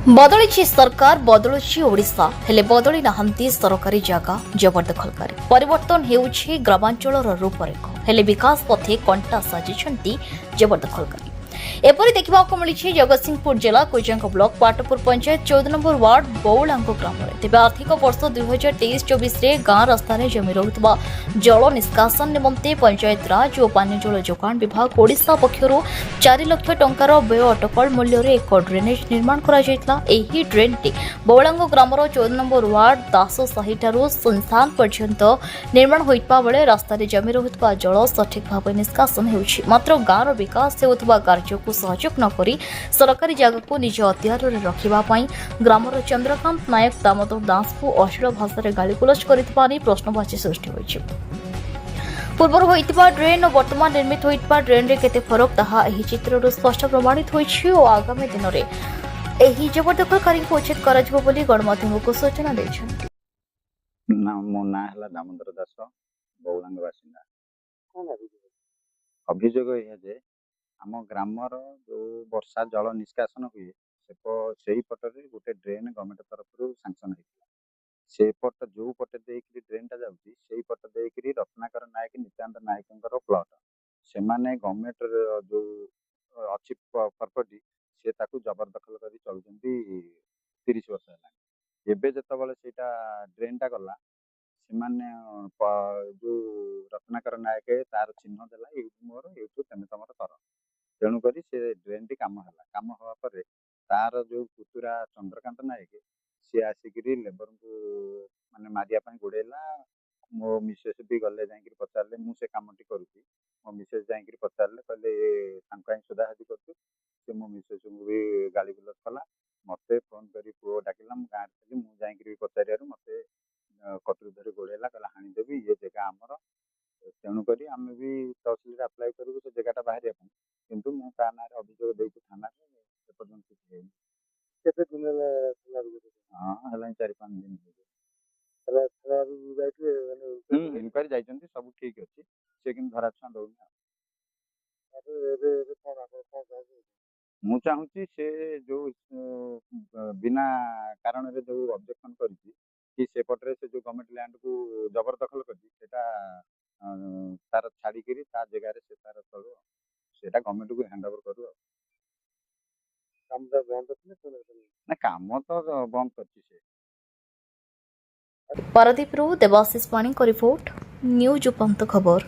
बदली सरकार बदलुची ओडिशा हेले बदली नाहंती सरकारी जगह जबरदखलकारी परिवर्तन हेउछि ग्रामांचलर रूपरेख हेले विकास पथे कंटा साजिछंती जबरदखलकारी एपरि देखिबाकु मिलिछि जगतसिंहपुर जिला Kujang block Patpur panchayat 14 number ward Baulanga ग्राम में तेज आर्थिक वर्ष 2023-24 रे गां रास्ता जमी रहुतबा जल निष्कासन निमंते पंचायत राज और पानी जल जोगाण विभाग ओडिशा पक्षरु 4 लाख टंकार व्यय अटकल मूल्य एक ड्रेनेज निर्माण करा जायतला। एही ड्रेनटी बौलांगो ग्रामर 14 नंबर वार्ड दास साही ठारू सुनसान पर्यंत निर्माण होइतबा बेले रास्ता जमी रहुतबा जल सठिक भाव निष्कासन हेउछि मात्र गांर विकास हेउतबा कार्य को सहयोग न करी सरकारी जगह को निज अत्याचार रखिबा पई ग्रामर चंद्रकांत नायक दामोदर दास को अश्लील भाषा गालीगुलज करितबा नै प्रश्नवाची सृष्टि होइछि। पूर्वर होइतबा ड्रेन और वर्तमान निर्मित होइतबा ड्रेन रे केते फरक ताहा एही चित्रରୁ स्पष्ट प्रमाणित होइछि और आगामी दिन रे एही जबरदखलकारी को उचित कराजिबो बोली गणमाध्यम को सूचना दैछन्ति। मो ना हला दामोदर दास बौलांग बासिंदा। अभियोग यह जे आम ग्रामर जो वर्षा जल निष्कासन हुए से पटरे गोटे ड्रेन गवर्नमेंट तरफ सांक्शन होता से पट जो पटे देकरी ड्रेनटा जाऊँगी से पट देकरी रत्नाकर नायक नित्यानंद नायक प्लट से गवर्नमेंट जो अच्छी प्रॉपर्टी से जबरदखल कर चलुँच 30 वर्ष है एवं जिते से ड्रेनटा गला जो रत्नाकर नायक तार चिन्ह देला मोर यूट्यूब तेने तुम कर तेणुक से ड्रेन टी कम हाँपर तार जो पुतुरा चंद्रकांत नायक सी आसिक लेबर को माने मारिया गोड़ेला मो मिसेस भी गले जा पचारे मुझे कमटी करुँगी मो मिसेस जा पचारे कहले सुधाहाजी कर मो मिसेस को भी गाली गुलज कला मत फोन कर पुओ डाकिला गाँव थी मुझे पचार मत कटुरी धरी गोड़ेला कहला हाणीदेवी ये जगह आमर तेणुक आम भी तहसिल आप्लाय करूँ से जगह बाहर किंतु मु ता ना अभियोग देती थाना हाँ 4-5 दिन इनक्वारी जाइछन्ति सब ठीक अच्छी से कि धरा छुआ दौनी मु चाहूँगी से जो बिना कारण रे जो ऑब्जेक्शन करी कि से पटरे से जो गवर्नमेंट लैंड को जबरदखल कर तार छाड़ी जगह से तार चलो सेटा गवर्नमेंट को हैंड ओवर करू ना काम तो बंद कर पारादीप देवाशीष पाणी को रिपोर्ट न्यूज उपंत खबर।